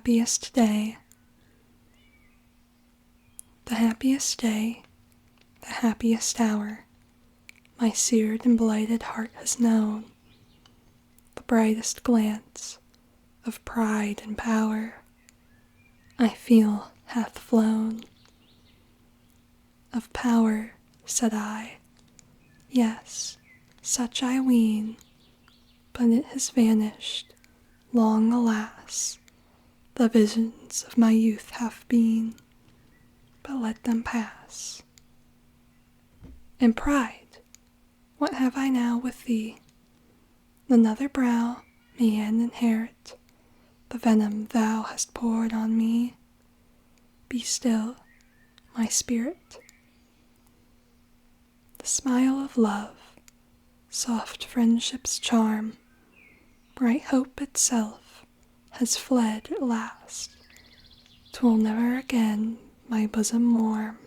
happiest day. The happiest day, the happiest hour, my seared and blighted heart has known. The brightest glance of pride and power I feel hath flown. Of power, said I, yes, such I ween, but it has vanished, long alas, the visions of my youth have been, but let them pass. And pride, what have I now with thee? Another brow may e'en inherit the venom thou hast poured on me. Be still, my spirit. The smile of love, soft friendship's charm, bright hope itself has fled at last. 'Twill never again my bosom warm,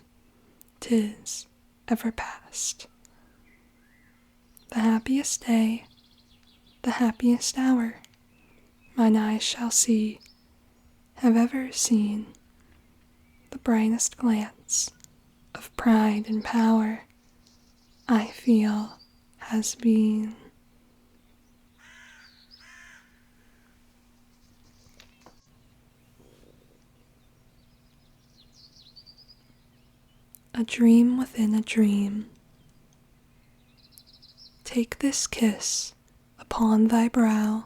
'tis ever past. The happiest day, the happiest hour, mine eyes shall see, have ever seen, the brightest glance of pride and power I feel has been. A dream within a dream. Take this kiss upon thy brow,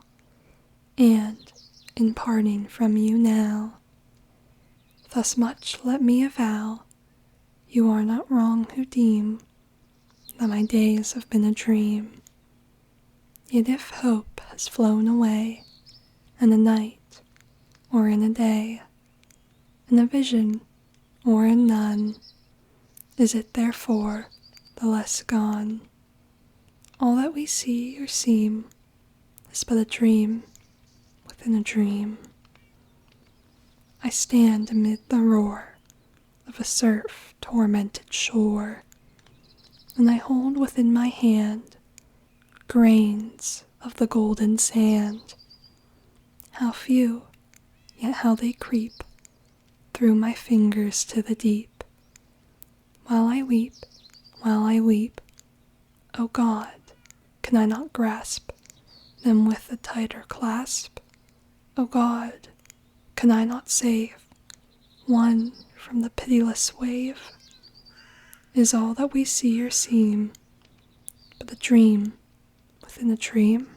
and, in parting from you now, thus much let me avow, you are not wrong who deem that my days have been a dream. Yet if hope has flown away, in a night, or in a day, in a vision, or in none, is it therefore the less gone? All that we see or seem is but a dream within a dream. I stand amid the roar of a surf-tormented shore, and I hold within my hand grains of the golden sand. How few, yet how they creep through my fingers to the deep. While I weep, O God, can I not grasp them with a tighter clasp? O God, can I not save one from the pitiless wave? Is all that we see or seem but a dream within a dream?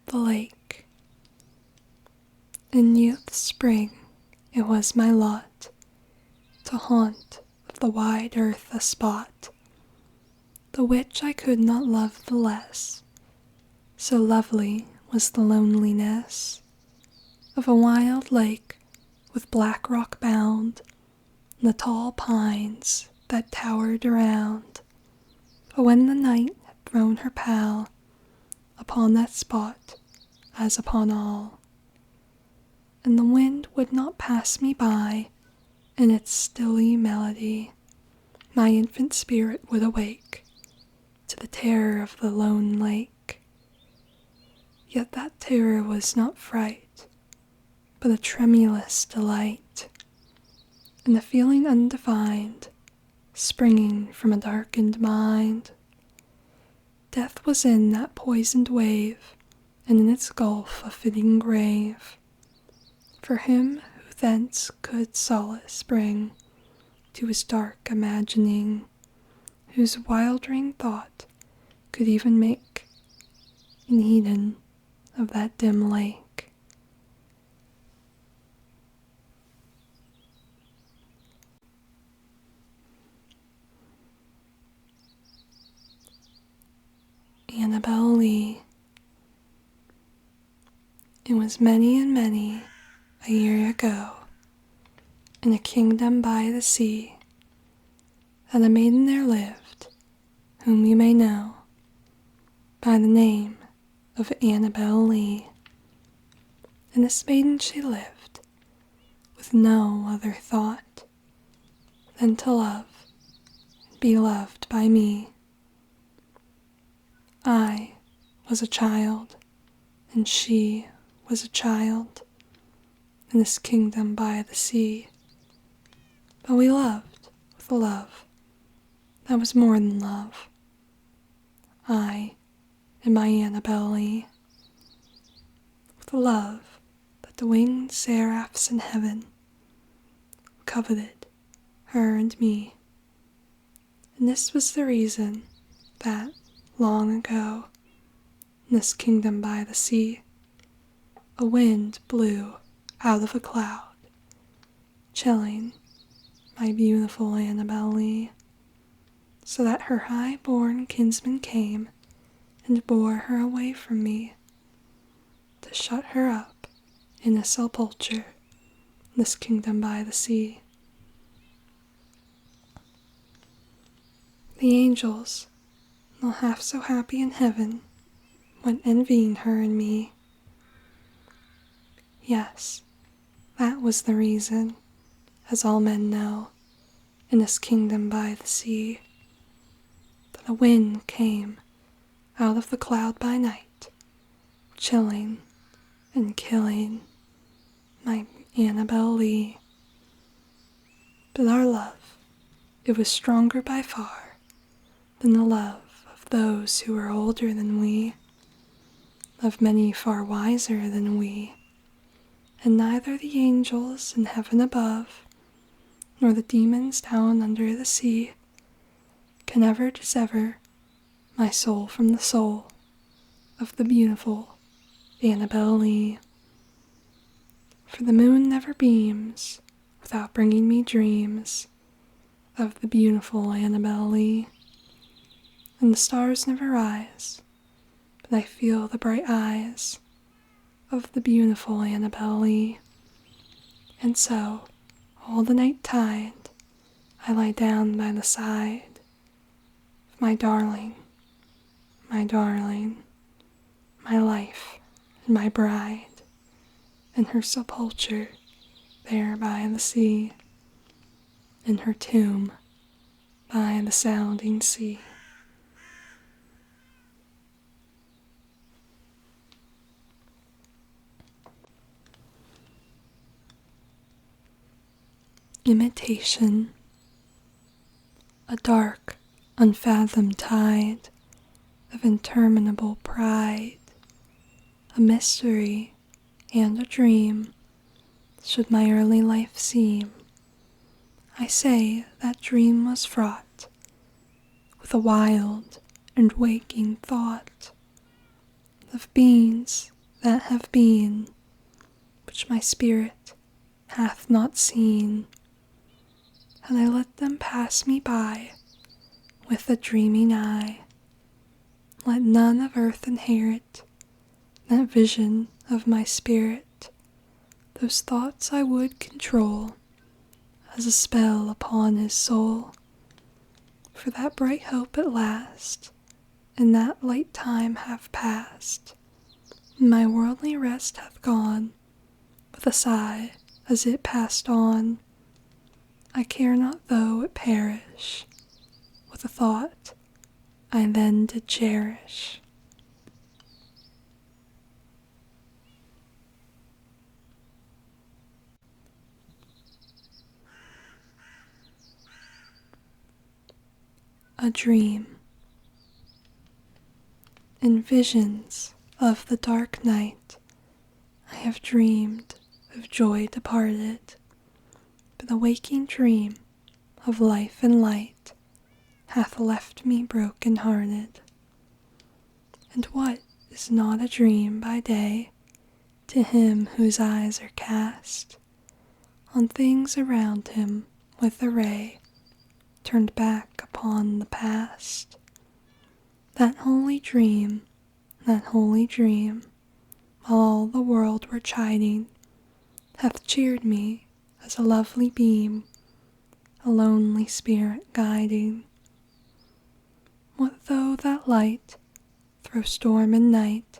The lake. In youth's spring it was my lot to haunt of the wide earth a spot, the which I could not love the less, so lovely was the loneliness of a wild lake with black rock bound, and the tall pines that towered around. But when the night had thrown her pall upon that spot, as upon all, and the wind would not pass me by in its stilly melody, my infant spirit would awake to the terror of the lone lake. Yet that terror was not fright, but a tremulous delight, and a feeling undefined, springing from a darkened mind. Death was in that poisoned wave, and in its gulf a fitting grave, for him who thence could solace bring to his dark imagining, whose wildering thought could even make an Eden of that dim lake. Annabel Lee. It was many and many a year ago, in a kingdom by the sea, that a maiden there lived, whom you may know by the name of Annabel Lee. And this maiden she lived with no other thought than to love be loved by me. I was a child, and she was a child, in this kingdom by the sea. But we loved with a love that was more than love. I and my Annabelle Lee, with a love that the winged seraphs in heaven coveted her and me. And this was the reason that, long ago, in this kingdom by the sea, a wind blew out of a cloud, chilling my beautiful Annabelle Lee, so that her high-born kinsman came and bore her away from me, to shut her up in a sepulchre in this kingdom by the sea. The angels, not half so happy in heaven, went envying her and me. Yes, that was the reason, as all men know, in this kingdom by the sea, that a wind came out of the cloud by night, chilling and killing my Annabelle Lee. But our love, it was stronger by far than the love of those who were older than we, of many far wiser than we, and neither the angels in heaven above, nor the demons down under the sea, can ever dissever my soul from the soul of the beautiful Annabelle Lee. For the moon never beams without bringing me dreams of the beautiful Annabelle Lee, and the stars never rise, but I feel the bright eyes of the beautiful Annabelle Lee. And so, all the night tide, I lie down by the side of my darling, my life and my bride, in her sepulchre there by the sea, in her tomb by the sounding sea. Imitation. A dark, unfathomed tide of interminable pride, a mystery and a dream, should my early life seem. I say that dream was fraught with a wild and waking thought of beings that have been, which my spirit hath not seen. And I let them pass me by with a dreaming eye. Let none of earth inherit that vision of my spirit. Those thoughts I would control as a spell upon his soul. For that bright hope at last, and that light time have passed, and my worldly rest hath gone with a sigh as it passed on. I care not though it perish with a thought I then did cherish. A dream. In visions of the dark night, I have dreamed of joy departed, but the waking dream of life and light hath left me broken-hearted. And what is not a dream by day to him whose eyes are cast on things around him with a ray turned back upon the past? That holy dream, while all the world were chiding, hath cheered me as a lovely beam, a lonely spirit guiding. What though that light, through storm and night,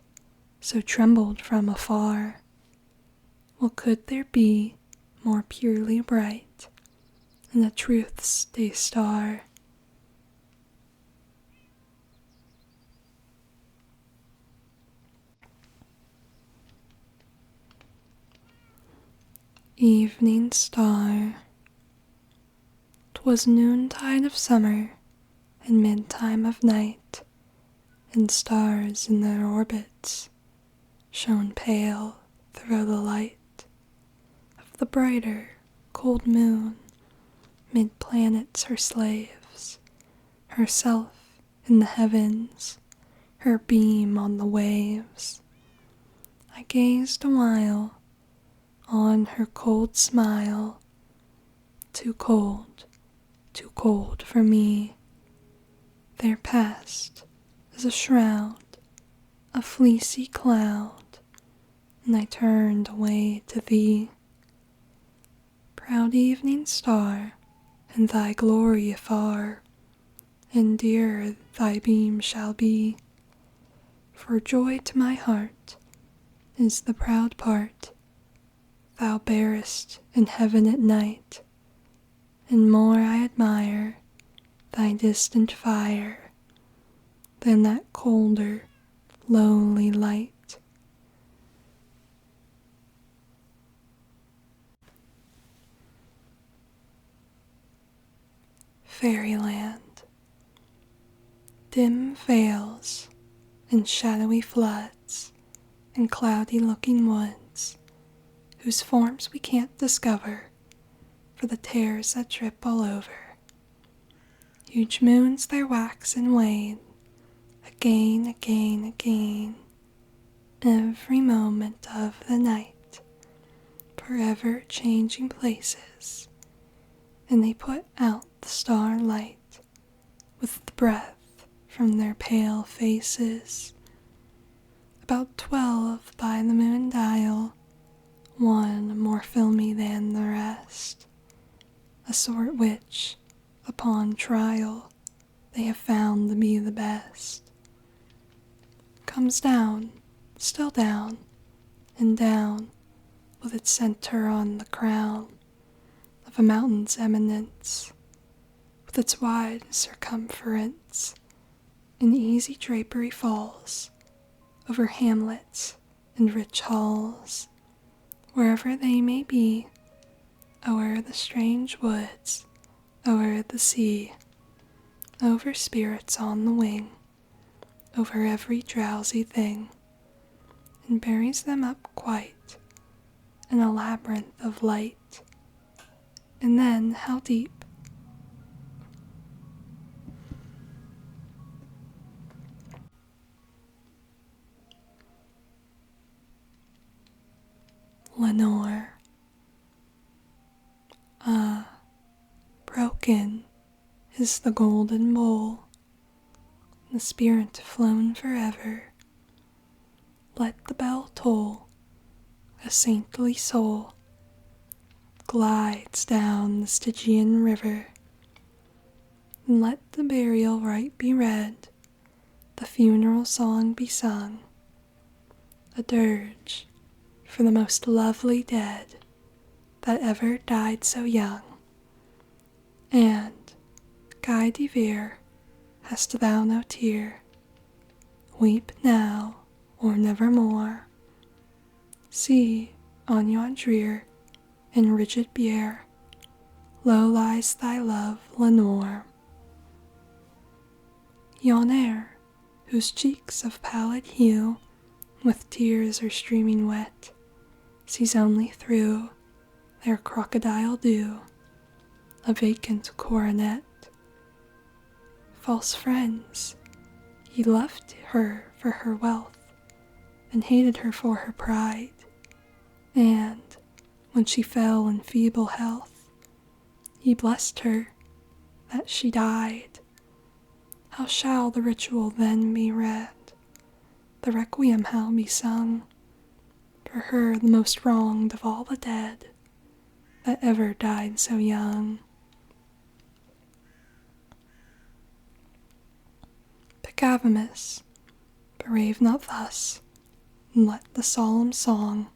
so trembled from afar? What could there be more purely bright than the truth's day star? Evening star. 'Twas noontide of summer and midtime of night, and stars in their orbits shone pale through the light of the brighter, cold moon, mid planets her slaves, herself in the heavens, her beam on the waves. I gazed awhile on her cold smile, too cold for me. There passed as a shroud, a fleecy cloud, and I turned away to thee. Proud evening star, and thy glory afar, and dear thy beam shall be. For joy to my heart is the proud part thou bearest in heaven at night, and more I admire thy distant fire than that colder, lowly light. Fairyland. Dim vales and shadowy floods and cloudy-looking woods, whose forms we can't discover for the tears that drip all over. Huge moons there wax and wane, again, every moment of the night, forever changing places, and they put out the starlight with the breath from their pale faces. About 12 by the moon dial, one more filmy than the rest, a sort which, upon trial, they have found to be the best. Comes down, still down, and down, with its center on the crown of a mountain's eminence, with its wide circumference, in easy drapery falls over hamlets and rich halls, wherever they may be, o'er the strange woods, o'er the sea, over spirits on the wing, over every drowsy thing, and buries them up quite in a labyrinth of light. And then how deep? Lenore. Ah, broken is the golden bowl, the spirit flown forever. Let the bell toll, a saintly soul glides down the Stygian river, and let the burial rite be read, the funeral song be sung, a dirge for the most lovely dead that ever died so young. And, Guy de Vere, hast thou no tear? Weep now or nevermore. See, on yon drear and rigid bier, low lies thy love, Lenore. Yon air, whose cheeks of pallid hue with tears are streaming wet, sees only through their crocodile dew a vacant coronet. False friends, ye loved her for her wealth, and hated her for her pride, and, when she fell in feeble health, ye blessed her that she died. How shall the ritual then be read, the requiem how be sung, for her the most wronged of all the dead that ever died so young? Picavamus, brave not thus, and let the solemn song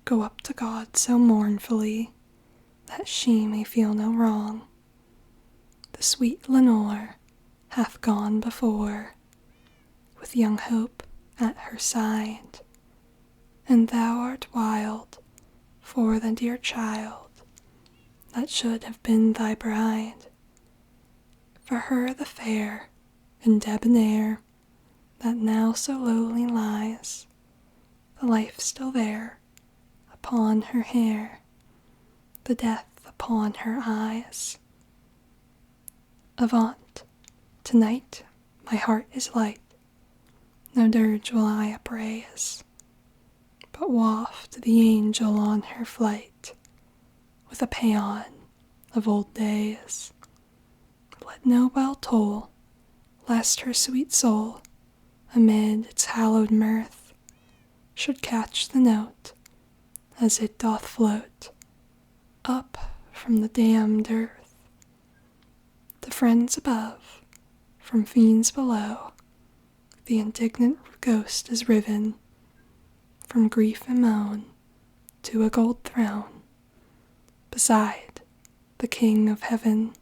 go up to God so mournfully that she may feel no wrong. The sweet Lenore hath gone before, with young Hope at her side, and thou art wild for the dear child that should have been thy bride. For her the fair and debonair that now so lowly lies, the life still there upon her hair, the death upon her eyes. Avaunt, tonight my heart is light, no dirge will I upraise, but waft the angel on her flight with a paean of old days. Let no bell toll, lest her sweet soul, amid its hallowed mirth, should catch the note as it doth float up from the damned earth. The friends above, from fiends below, the indignant ghost is riven from grief and moan to a gold throne beside the King of Heaven.